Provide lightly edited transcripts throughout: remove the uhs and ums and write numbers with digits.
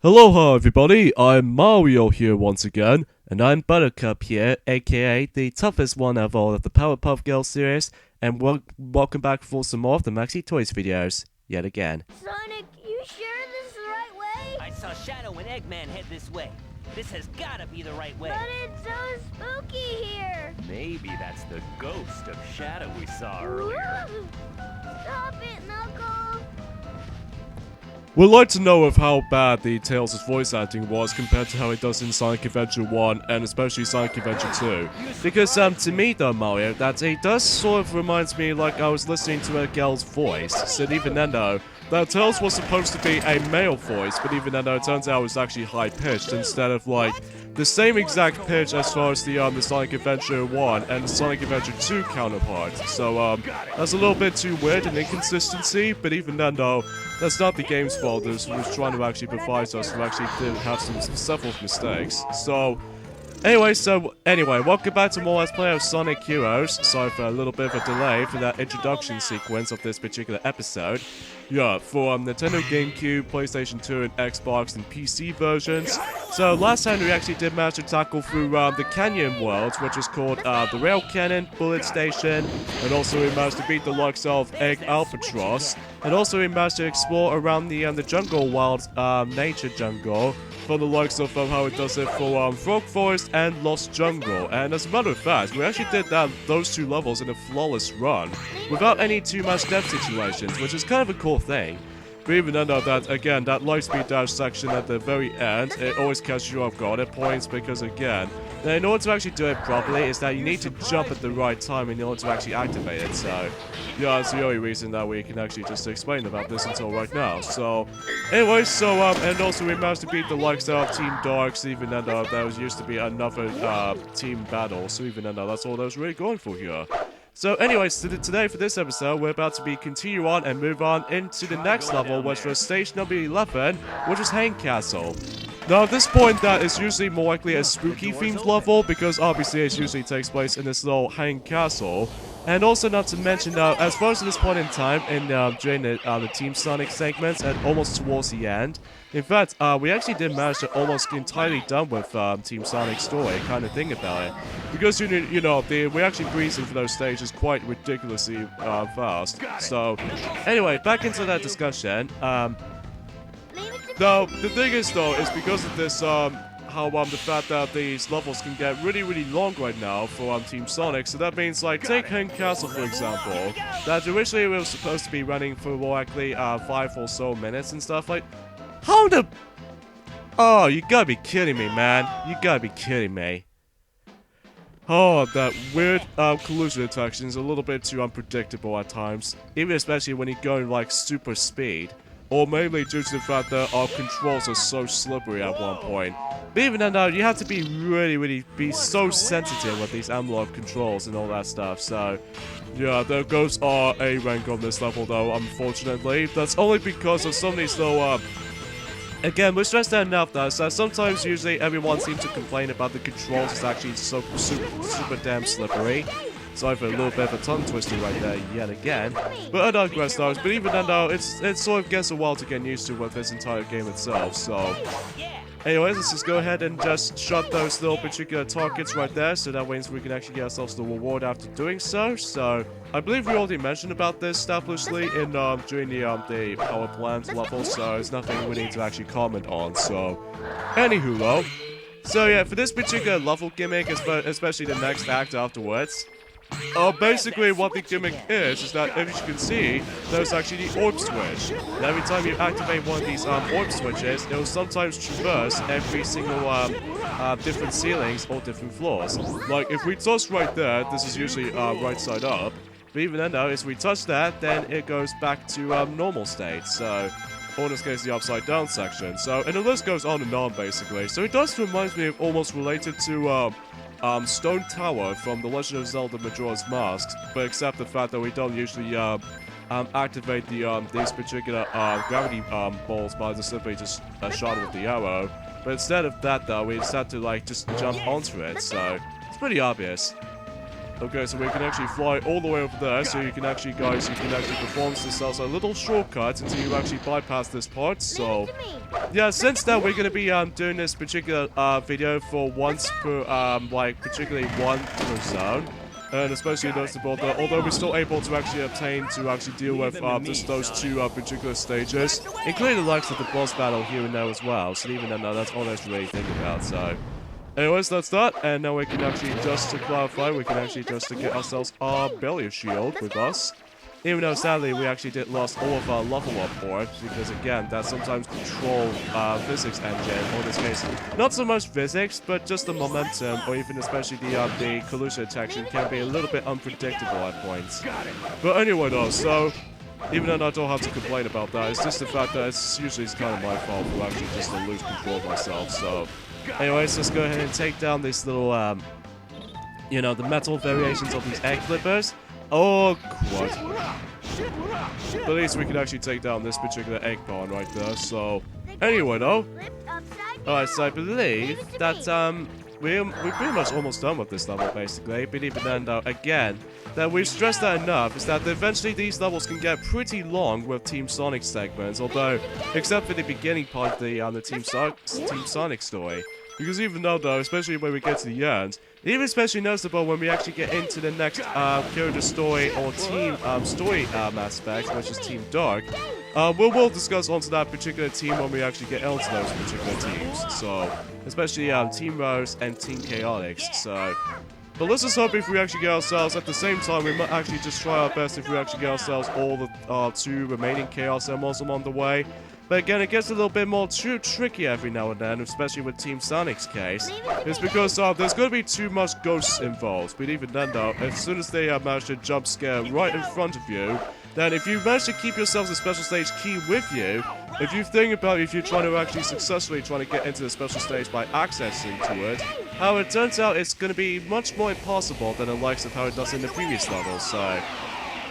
Hello everybody, I'm Mario here once again, and I'm Buttercup here, aka the toughest one of all of the Powerpuff Girls series, and welcome back for some more of the Maxi Toys videos, yet again. Sonic, you sure this is the right way? I saw Shadow and Eggman head this way. This has gotta be the right way. But it's so spooky here. Maybe that's the ghost of Shadow we saw earlier. Ooh. Stop it, Knuckles. We'd like to know of how bad the Tails' voice acting was compared to how it does in Sonic Adventure 1 and especially Sonic Adventure 2. Because to me though, Mario, that it does sort of reminds me like I was listening to a girl's voice. So even then though, that Tails was supposed to be a male voice, but even then though it turns out it was actually high-pitched instead of like the same exact pitch as far as the Sonic Adventure 1 and the Sonic Adventure 2 counterpart. So that's a little bit too weird and inconsistency, but even then though, that's not the game's fault. It was trying to actually provide us who actually did have several mistakes. So anyway, welcome back to more Let's Play of Sonic Heroes. Sorry for a little bit of a delay for that introduction sequence of this particular episode. Yeah, for Nintendo GameCube, PlayStation 2, and Xbox and PC versions. So last time we actually did manage to tackle through the Canyon worlds, which is called the Rail Canyon, Bullet Station, and also we managed to beat the likes of Egg Albatross, and also we managed to explore around the Jungle Wild Nature Jungle, for the likes of how it does it for Frog Forest and Lost Jungle. And as a matter of fact, we actually did those two levels in a flawless run, without any too much death situations, which is kind of a cool thing. But even then though, that again, that light speed dash section at the very end, it always catches you off guard at points, because again, in order to actually do it properly, is that you need to jump at the right time in order to actually activate it. So yeah, that's the only reason that we can actually just explain about this until right now. So anyway, and also we managed to beat the likes of Team Darks, even then though there was used to be another team battle, so even then though, that's all that was really going for here. So anyways, today for this episode, we're about to continue on and move on into the next level, which was stage number 11, which is Hang Castle. Now at this point, that is usually more likely a spooky themed level, because obviously it usually takes place in this little Hang Castle. And also not to mention, as far as this point in time, during the Team Sonic segments and almost towards the end, in fact, we actually did manage to almost entirely done with Team Sonic's story, kind of thing about it. Because, we actually breezing for those stages quite ridiculously fast. So, anyway, back into that discussion. Now, the thing is, though, is because of this, the fact that these levels can get really long right now for Team Sonic, so that means like take Hang Castle for example, that originally we were supposed to be running for more likely 5 or so minutes and stuff like. How the? Oh, you gotta be kidding me, man! You gotta be kidding me! Oh, that weird collision detection is a little bit too unpredictable at times, even especially when you're going like super speed. Or mainly due to the fact that our controls are so slippery at one point. But even then, you have to be really be so sensitive with these analog controls and all that stuff. So, yeah, there goes our A rank on this level though, unfortunately. That's only because of some of these little, again, we stressed that enough though, so sometimes usually everyone seems to complain about the controls is actually so super damn slippery. Sorry for a little bit of a tongue twister right there yet again. But I digress though, but even then though, it sort of gets a while to get used to with this entire game itself, so. Anyways, let's just go ahead and just shot those little particular targets right there, so that means we can actually get ourselves the reward after doing so. So, I believe we already mentioned about this established-ly in during the power plant level, so it's nothing we need to actually comment on. So, anywho though. So yeah, for this particular level gimmick, especially the next act afterwards. Basically what the gimmick is that, as you can see, there's actually the orb switch. And every time you activate one of these orb switches, it will sometimes traverse every single different ceilings or different floors. Like if we touch right there, this is usually right side up. But even then though, as we touch that, then it goes back to normal state. So, or in this case, the upside down section. So, and the list goes on and on basically. So it does remind me of almost related to Stone Tower from The Legend of Zelda Majora's Mask, but except the fact that we don't usually activate these particular gravity balls by just simply just a shot with the arrow. But instead of that though, we just have to like just jump onto it, so it's pretty obvious. Okay, so we can actually fly all the way over there, so you can actually, guys, you can actually perform this as a little shortcut until you actually bypass this part. So, yeah, since now we're gonna be doing this particular video for once per like particularly one per zone. And especially noticeable that although we're still able to actually obtain to actually deal with just those two particular stages, including the likes of the boss battle here and there as well. So even then, that's all there's to really think about. So, anyways, that's that. And now we can actually just to clarify, we can actually just to get ourselves our belly shield with us. Even though sadly we actually did lost all of our level up board, because again, that sometimes control physics engine, or in this case, not so much physics, but just the momentum, or even especially the collision detection can be a little bit unpredictable at points. But anyway though, so even though I don't have to complain about that, it's just the fact that it's usually kind of my fault for actually just to lose control of myself. So anyways, let's go ahead and take down these little, you know, the metal variations of these egg clippers. Oh, what? But at least we can actually take down this particular egg pawn right there, so... Anyway, though... Alright, so I believe that, we're pretty much almost done with this level, basically. But even then, though, again, that we've stressed that enough, is that eventually these levels can get pretty long with Team Sonic segments, although, except for the beginning part of the Team Sonic story. Because even though, especially when we get to the end, even especially noticeable when we actually get into the next character story or team story aspect, which is Team Dark, we'll discuss onto that particular team when we actually get into those particular teams. So, especially Team Rose and Team Chaotix. So, but let's just hope if we actually get ourselves, at the same time, we might actually just try our best if we actually get ourselves all the 2 remaining Chaos Emeralds along the way. But again, it gets a little bit more too tricky every now and then, especially with Team Sonic's case. It's because there's going to be too much ghosts involved. But even then, though, as soon as they manage to jump scare right in front of you, then if you manage to keep yourselves a special stage key with you, if you think about if you're trying to actually successfully trying to get into the special stage by accessing to it, how it turns out it's going to be much more impossible than the likes of how it does in the previous levels. So.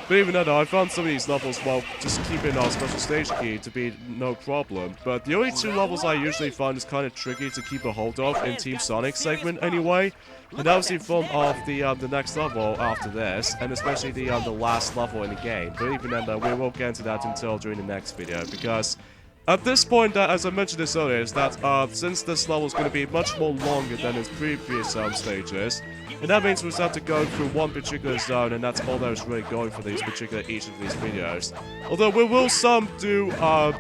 But even though I found some of these levels, well, just keeping our special stage key to be no problem. But the only 2 levels I usually find is kind of tricky to keep a hold of in Team Sonic segment anyway. And that was the form of the next level after this, and especially the last level in the game. But even then, we will get into that until during the next video, because at this point, as I mentioned this earlier, is that since this level is going to be much more longer than its previous stages, and that means we just have to go through one particular zone, and that's all there's really going for each of these videos. Although we will do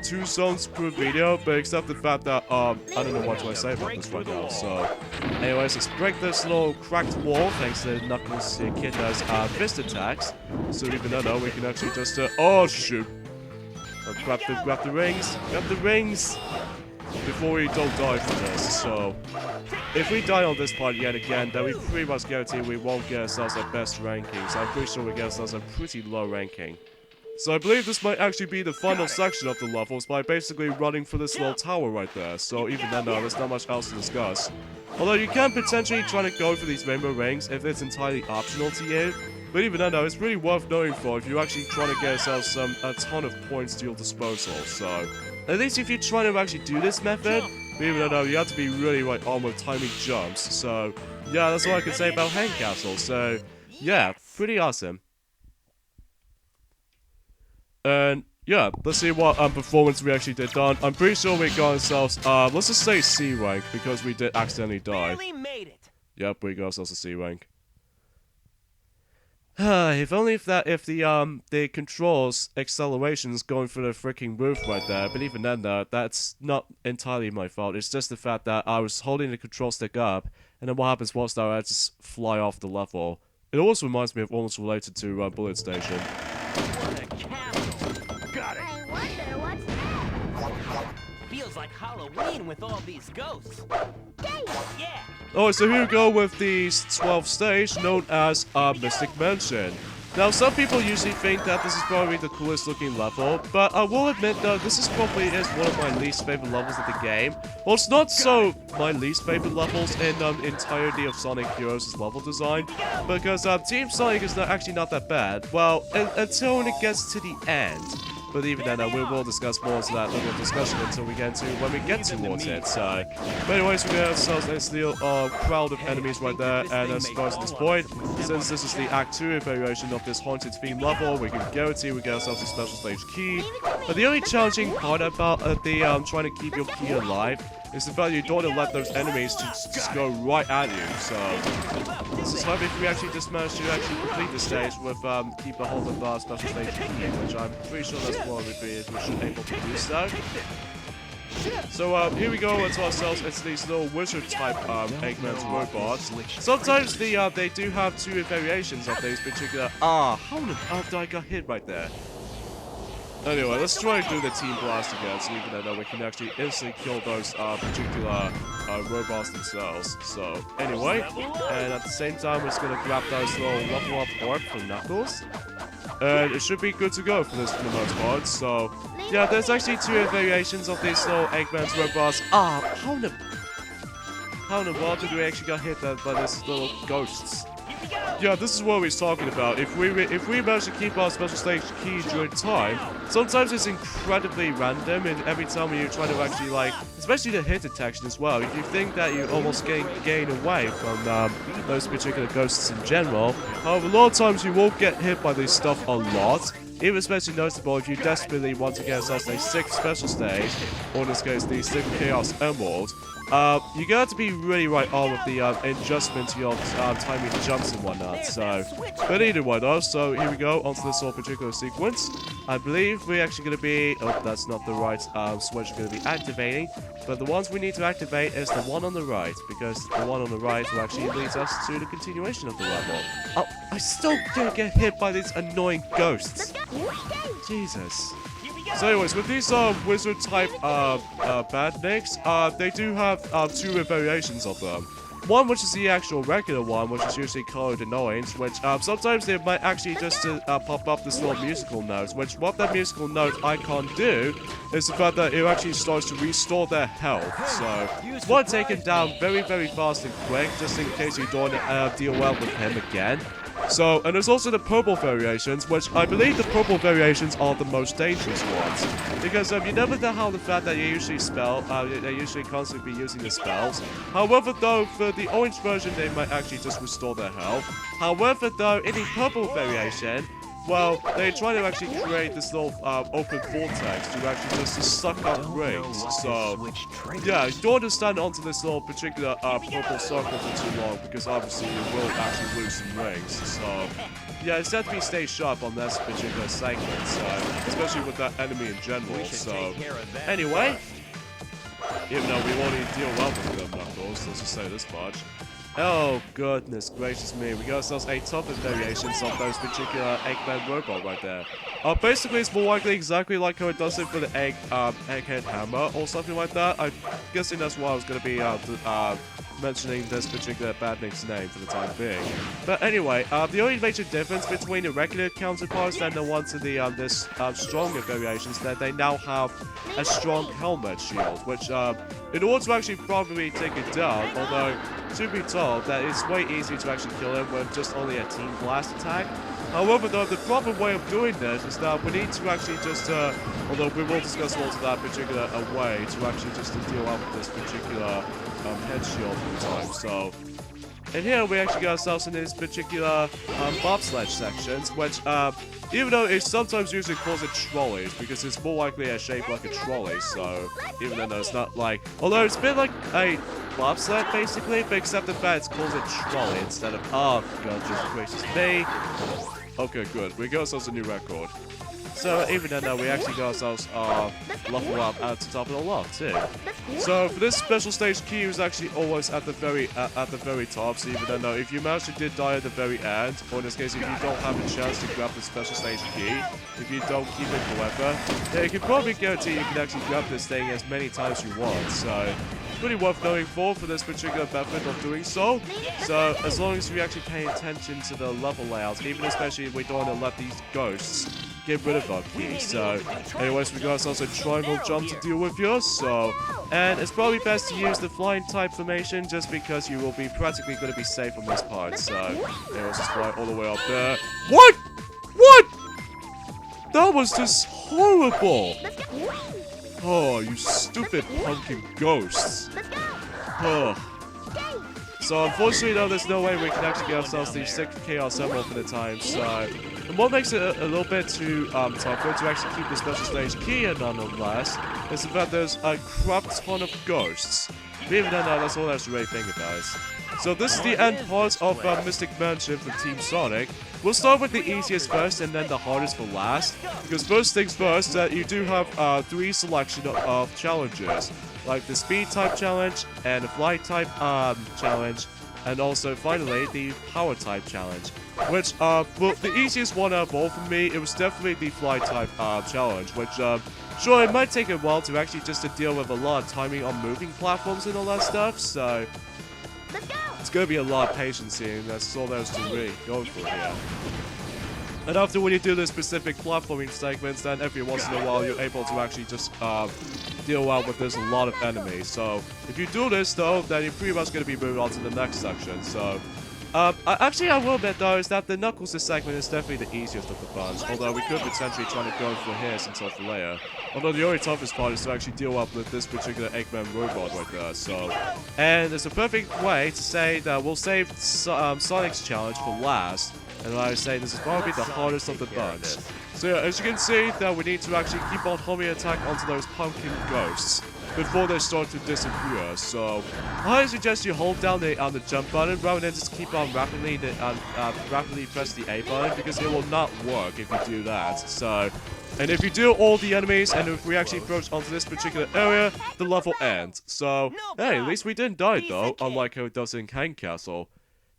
2 zones per video, but except the fact that I don't know what to say about this right now. So, anyways, let's break this little cracked wall thanks to Knuckles Kiddo's fist attacks. So even though we can actually just oh shoot. Grab the rings, before we don't die from this. So, if we die on this part yet again, then we pretty much guarantee we won't get ourselves our best ranking. So I'm pretty sure we get ourselves a pretty low ranking. So I believe this might actually be the final section of the levels by basically running for this little tower right there. So even then, there's not much else to discuss. Although you can potentially try to go for these rainbow rings if it's entirely optional to you. But even then, it's really worth knowing for if you're actually trying to get yourself a ton of points to your disposal. So, at least if you're trying to actually do this method, but even though you have to be really on with timing jumps. So, yeah, that's all I can say about Hang Castle. So, yeah, pretty awesome. And yeah, let's see what performance we actually did done. I'm pretty sure we got ourselves, let's just say C rank, because we did accidentally die. Made it. Yep, we got ourselves a C rank. If only if the controls acceleration's going for the freaking roof right there. But even then, that's not entirely my fault. It's just the fact that I was holding the control stick up, and then what happens was that I just fly off the level. It also reminds me of almost related to Bullet Station. What a castle! Got it. I wonder what's that. Feels like Halloween with all these ghosts. Yeah. Oh, so here we go with the 12th stage, known as Mystic Mansion. Now, some people usually think that this is probably the coolest looking level, but I will admit that this is probably one of my least favorite levels of the game. Well, it's not so my least favorite levels in entirety of Sonic Heroes' level design, because Team Sonic is actually not that bad. Well, until when it gets to the end. But even then, we will discuss more of that little discussion until we get to when we get towards it. So, but anyways, we got ourselves a little crowd of enemies right there, and I suppose at this point, since this is the Act 2 variation of this haunted theme level, we can guarantee we get ourselves a special stage key. But the only challenging part about the trying to keep your key alive is the fact you don't want to let those enemies just go right at you. So this is hoping if we actually just manage to actually complete the stage with keep a hold of our special stage key, which I'm pretty sure that's what we should be able to do so. So here we go into ourselves. It's these little wizard type Eggman's robots. Sometimes they do have two variations of these particular. How did I got hit right there? Anyway, let's try and do the Team Blast again, so even though we can actually instantly kill those particular robots themselves. So, anyway, and at the same time, we're just gonna grab those little level up orb from Knuckles. And it should be good to go for this for the most part. So, yeah, there's actually two variations of these little Eggman's robots. How in the world did we actually got hit by these little ghosts? Yeah, this is what we're talking about. If we manage to keep our special stage key during time, sometimes it's incredibly random, and every time you try to actually, like, especially the hit detection as well, if you think that you almost gain away from those particular ghosts in general, however, a lot of times you will get hit by this stuff a lot. Even especially noticeable if you desperately want to get yourself a 6th special stage, or in this case, the 6th Chaos Emerald. You got to be really right on with the adjustment to your timing jumps and whatnot. So, but either way though, so here we go onto this whole particular sequence. I believe we're actually going to be, that's not the right switch we're going to be activating, but the ones we need to activate is the one on the right, because the one on the right will actually lead us to the continuation of the level. I still don't get hit by these annoying ghosts. Jesus. So anyways, with these wizard type badniks, they do have two variations of them. One which is the actual regular one, which is usually called Annoyance, which sometimes they might actually just pop up this little musical note, which what that musical note icon do is the fact that it actually starts to restore their health. So it's one taken down very, very fast and quick, just in case you don't deal well with him again. So, and there's also the purple variations, which I believe the purple variations are the most dangerous ones. Because you never know how the fact that you usually they usually constantly be using the spells. However, though, for the orange version, they might actually just restore their health. However, though, in the purple variation, well, they try to actually create this little open vortex to actually just suck up rings. So, yeah, you don't want to stand onto this little particular purple circle for too long, because obviously you will actually lose some rings. So, yeah, it's got to be stay sharp on this particular segment, so, especially with that enemy in general. So, anyway, even though we won't even deal well with them, Knuckles, let's just say this much. Oh, goodness gracious me. We got ourselves a tougher variations of those particular Eggman robot right there. Basically, it's more likely exactly like how it does it for the Egghead Hammer or something like that. I'm guessing that's why I was going to be mentioning this particular badnik's name for the time being. But anyway, the only major difference between the regular counterparts and the ones in the this stronger variations is that they now have a strong helmet shield, which in order to actually probably take it down, although to be told that it's way easier to actually kill him with just only a Team Blast attack. However, though, the proper way of doing this is that we need to actually just, although we will discuss also that particular way to actually just deal out with this particular head shield for the time. So, and here we actually got ourselves in this particular bobsled sections, which, even though it sometimes usually calls it trolleys, because it's more likely a shape like a trolley, so even though it's not like, although it's a bit like a bobsled basically, but except the fact it calls it trolley instead of, oh god, just gracious me. Okay, good, we got ourselves a new record. So even then, we actually got ourselves level up at the top of the loft too. So for this special stage, key is actually always at the very top. So even though if you manage to die at the very end, or in this case, if you don't have a chance to grab the special stage key, if you don't keep it, however, yeah, you can probably guarantee you can actually grab this thing as many times as you want. So pretty worth knowing for this particular method of doing so. So as long as we actually pay attention to the level layouts, even especially if we don't want to let these ghosts get rid of our key. So anyways, we got ourselves a triangle jump to deal with here. So, and it's probably best to use the flying type formation just because you will be practically going to be safe on this part. So anyways, just fly all the way up there. What? That was just horrible! Let's go. Whee! Oh, you stupid pumpkin ghosts. Let's go. Oh. Yay! So unfortunately though, there's no way we can actually get ourselves the 6 Chaos Emerald for the time, so... And what makes it a little bit too tougher to actually keep the special stage key in nonetheless, is the fact there's a crap ton of ghosts. But even then, that's all there's to really think about it. So this is the end part of Mystic Mansion for Team Sonic. We'll start with the easiest first and then the hardest for last. Because first things first, you do have 3 selection of challenges. Like the speed type challenge, and the flight type challenge, and also finally the power type challenge. Which, well, the easiest one out of all for me, it was definitely the flight type challenge, which, sure, it might take a while to actually just to deal with a lot of timing on moving platforms and all that stuff, so... Let's go. It's gonna be a lot of patience here, and that's all there's to really go for here. And after when you do the specific platforming segments, then every once in a while you're able to actually just deal well with there's a lot of enemies. So if you do this though, then you're pretty much gonna be moving on to the next section. So actually I will admit though is that the Knuckles segment is definitely the easiest of the bunch. Although we could potentially try to go for his until for later. Although the only toughest part is to actually deal up with this particular Eggman robot right there. So, and it's a perfect way to say that we'll save Sonic's challenge for last. And like I say, this is probably the hardest of the bunch. So yeah, as you can see, that we need to actually keep on homing attack onto those pumpkin ghosts before they start to disappear. So I suggest you hold down the jump button rather than just keep on rapidly press the A button, because it will not work if you do that. So, and if you do all the enemies and if we actually approach onto this particular area, the level ends. So hey, at least we didn't die though, unlike how it does in Kang Castle.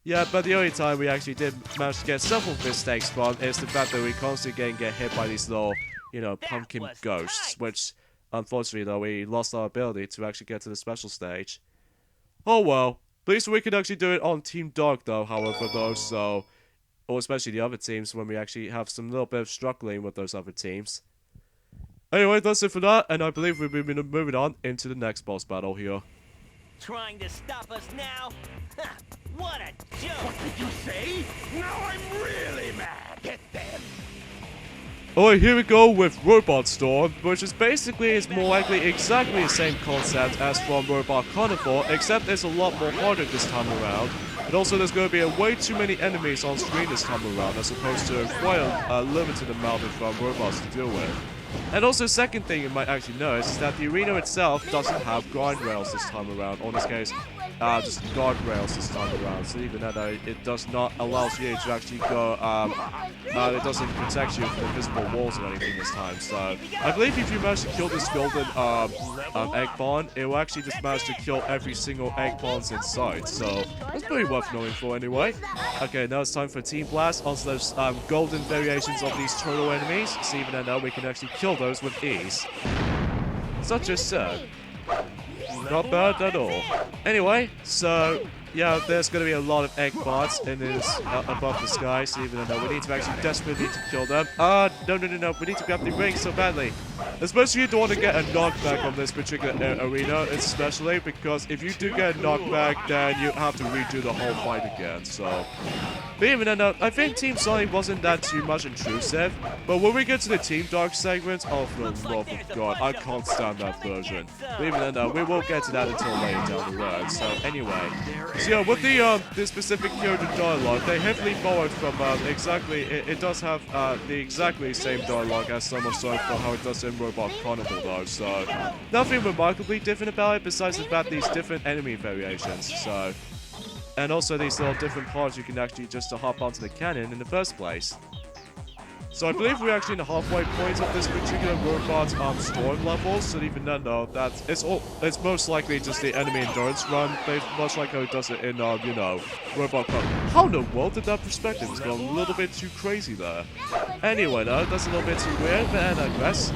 Yeah, but the only time we actually did manage to get several mistakes from is the fact that we constantly get hit by these little, you know, pumpkin ghosts, which, unfortunately though, we lost our ability to actually get to the special stage. Oh well, at least we could actually do it on Team Dark though, however though, so, or especially the other teams when we actually have some little bit of struggling with those other teams. Anyway, that's it for that, and I believe we'll be moving on into the next boss battle here. Trying to stop us now? Ha, what a joke! What did you say? Now I'm really mad. Get them. Alright, here we go with Robot Storm, which is more likely exactly the same concept as from Robot Carnival, except it's a lot more harder this time around. And also there's going to be way too many enemies on screen this time around, as opposed to quite a limited amount of robots to deal with. And also, second thing you might actually notice is that the arena itself doesn't have guard rails this time around, or in this case, just guardrails this time around. So even that it does not allow you to actually go, it doesn't protect you from invisible walls or anything this time. So I believe if you manage to kill this golden egg pawn, it will actually just manage to kill every single egg pawns in sight. So that's pretty worth knowing for anyway. Okay, now it's time for Team Blast onto those golden variations of these turtle enemies. So even now we can actually kill those with ease. Such as so. Not bad at all. Anyway, so yeah, there's going to be a lot of egg parts in this above the sky, so even though we need to actually desperately to kill them. No, we need to grab the ring so badly. Especially you don't want to get a knockback on this particular arena, especially because if you do get a knockback, then you have to redo the whole fight again, so... But even though, I think Team Sonic wasn't that too much intrusive, but when we get to the Team Dark segment, oh for the love of God, I can't stand that version. But even though, we won't get to that until later down the road, so anyway. So yeah, with the specific character dialogue, they heavily borrowed from, it does have the exactly same dialogue as Summer Surf for how it does in Robot Carnival though, so nothing remarkably different about it besides the fact these different enemy variations, so... And also these little different parts you can actually just hop onto the cannon in the first place. So I believe we're actually in the halfway point of this particular robot storm level, so even then though, it's most likely just the enemy endurance run, much like how it does it in, you know, Robot Cup. How in the world did that perspective just go a little bit too crazy there? Anyway though, that's a little bit too weird, but I digress.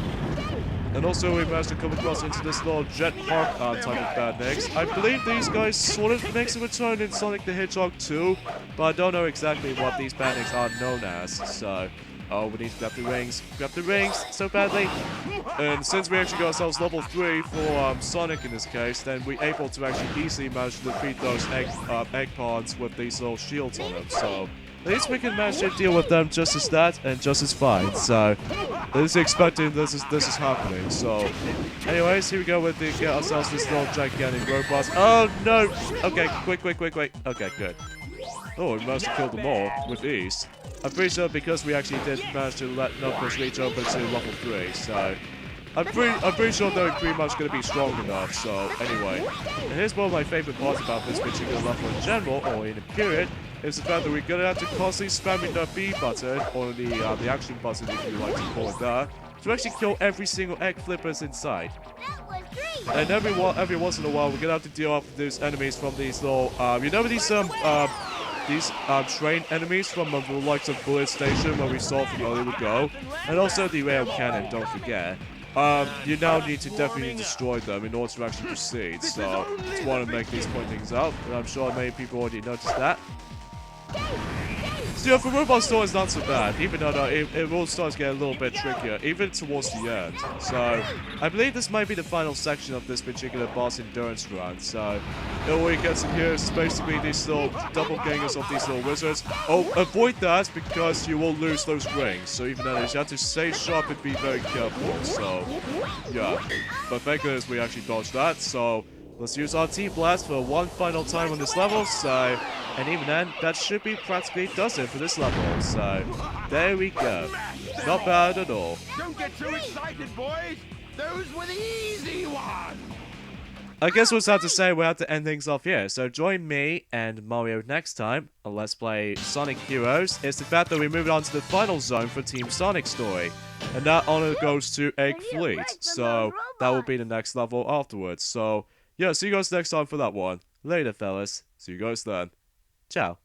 And also we managed to come across into this little jet park type of badniks. I believe these guys sort of makes a return in Sonic the Hedgehog 2, but I don't know exactly what these badniks are known as, so... Oh, we need to grab the rings so badly. And since we actually got ourselves level 3 for Sonic in this case, then we're able to actually easily manage to defeat those egg pawns with these little shields on them. So least we can manage to deal with them just as that and just as fine. So, this is expecting this is happening. So, anyways, here we go with the get ourselves this little gigantic robots. Oh no! Okay, quick. Okay, good. Oh, we managed to kill them all with ease. I'm pretty sure because we actually did manage to let Knuckles reach over to level 3. So, I'm pretty sure they're pretty much going to be strong enough. So, anyway, and here's one of my favorite parts about this particular level in general, or in a period, is the fact that we're going to have to constantly spamming the B button, or the action button if you like to call it that, to actually kill every single egg flippers inside. That was great. And every once in a while, we're going to have to deal with these enemies from these little, you know these train enemies from the likes of Bullet Station where we saw from earlier ago, and also the rail cannon, don't forget. You now need to definitely destroy them in order to actually proceed, so just want to make these pointings out, and I'm sure many people already noticed that. So yeah, for Robot Store it's not so bad, even though it will start to get a little bit trickier, even towards the end. So, I believe this might be the final section of this particular boss endurance run, so all we get in here is basically these little doppelgangers of these little wizards. Oh, avoid that because you will lose those rings, so even then you have to stay sharp and be very careful, so yeah. But thank goodness we actually dodged that, so let's use our T-Blast for one final time on this level, so... And even then, that should be practically does it for this level, so... There we go. Not bad at all. Don't get too excited, boys. Those were the easy ones. I guess we'll have to say we'll have to end things off here, so join me and Mario next time on Let's Play Sonic Heroes. It's the fact that we moved on to the final zone for Team Sonic story. And that honor goes to Egg Fleet, so that will be the next level afterwards, so... Yeah, see you guys next time for that one. Later, fellas. See you guys then. Ciao.